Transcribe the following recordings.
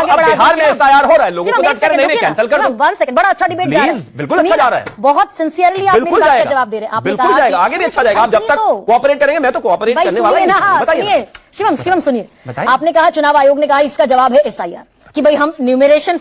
अब बिहार में एसआईआर हो रहा है, लोगों को नहीं कैंसिल कर दो। 1 सेकंड, बड़ा अच्छा डिबेट जा रहा है, बिल्कुल अच्छा जा रहा है, बहुत सिंसियरली आप मेरी बात का जवाब दे रहे हैं। बिल्कुल जाएगा, आगे भी अच्छा जाएगा। आप जब तक कोऑपरेट करेंगे, मैं तो कोऑपरेट करने वाला हूं। बताइए शिवम सुनिए, आपने कहा चुनाव आयोग ने कहा इसका जवाब है एसआईआर, कि भाई हम न्यूमरेशन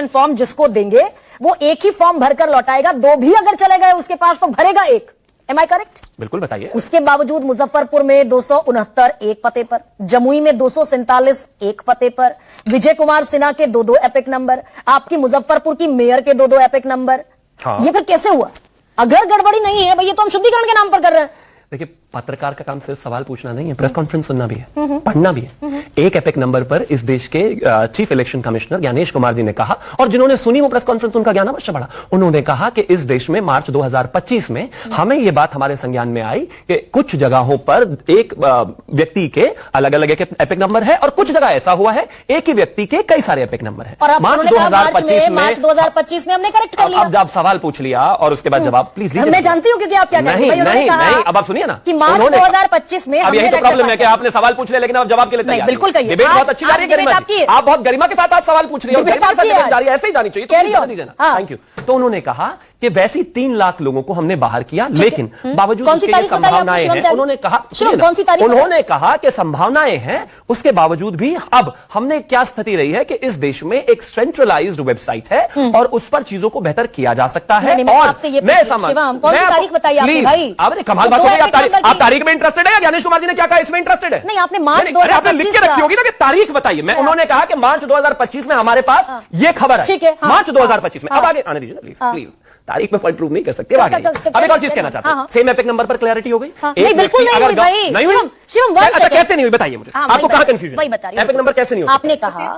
फॉर्म जिसको देंगे वो एक ही फॉर्म भरकर लौटाएगा, दो भी अगर चले गए उसके पास तो भरेगा एक। Am I correct? बिल्कुल बताइए। उसके बावजूद मुजफ्फरपुर में 269 एक पते पर, जमुई में 247 एक पते पर, विजय कुमार सिन्हा के 2 एपिक नंबर, आपकी मुजफ्फरपुर की मेयर के 2 एपिक नंबर। हाँ। ये फिर कैसे हुआ? अगर गड़बड़ी नहीं है भैया तो हम शुद्धिकरण के नाम पर कर रहे हैं। देखिए, पत्रकार का काम सिर्फ सवाल पूछना नहीं है, प्रेस कॉन्फ्रेंस सुनना भी है, पढ़ना भी है। एक एपिक नंबर पर इस देश के chief election commissioner Gyanesh Kumar ji ने कहा, और जिन्होंने सुनी वो प्रेस कॉन्फ्रेंस उनका ज्ञानावश्य बढ़ा, उन्होंने कहा कि इस देश में मार्च 2025 में हमें ये बात हमारे संज्ञान में आई कि कुछ जगहों पर एक व्यक्ति के अलग अलग एक एपिक नंबर है, और कुछ जगह ऐसा हुआ है एक ही व्यक्ति के कई सारे एपिक नंबर है। मार्च 2025 में हमने करेक्ट कर लिया। अब जब सवाल पूछ लिया और उसके बाद जवाब प्लीज लीजिए। मैं जानती हूँ क्योंकि आप क्या कह रहे हैं। अब आप सुनिए ना, मार्च 2025 में अब यही तो प्रॉब्लम है कि आपने सवाल पूछ लिया लेकिन आप जवाब के लिए तैयार बिल्कुल कहिए। डिबेट बहुत अच्छी जा रही है गरिमा जी, आप बहुत गरिमा के साथ आज सवाल पूछ रही हो, गरिमा के साथ डिबेट जा रही है, ऐसे ही जानी चाहिए। तो दीजिए ना, थैंक यू। तो उन्होंने कहा कि वैसी 3 लाख लोगों को हमने बाहर किया, लेकिन बावजूद उसके संभावनाएं हैं। उन्होंने कहा कि संभावनाएं हैं, उसके बावजूद भी अब हमने क्या स्थिति रही है कि इस देश में एक सेंट्रलाइज्ड वेबसाइट है और उस पर चीजों को बेहतर किया जा सकता है। और मैं समझ, तारीख बताइए भाई, आपने कमाल बात होगी। आप तारीख में इंटरेस्टेड है या ज्ञानेश कुमार जी ने क्या कहा इसमें इंटरेस्टेड है? नहीं, आपने मार्च 2025 लिख के रखी होगी ना कि तारीख बताइए। मैं उन्होंने कहा कि मार्च 2025 में हमारे पास ये खबर है, मार्च 2025 में। अब आगे आने दीजिए प्लीज, प्लीज। तारीख में प्रूव नहीं कर सकते। अब एक और चीज कहना चाहता हूं, सेम एपिक नंबर पर क्लैरिटी हो गई? नहीं, बिल्कुल नहीं हुई। अच्छा, कैसे नहीं हुई बताइए मुझे, आपको कहां कंफ्यूजन? एपिक नंबर कैसे नहीं हुआ? आपने कहा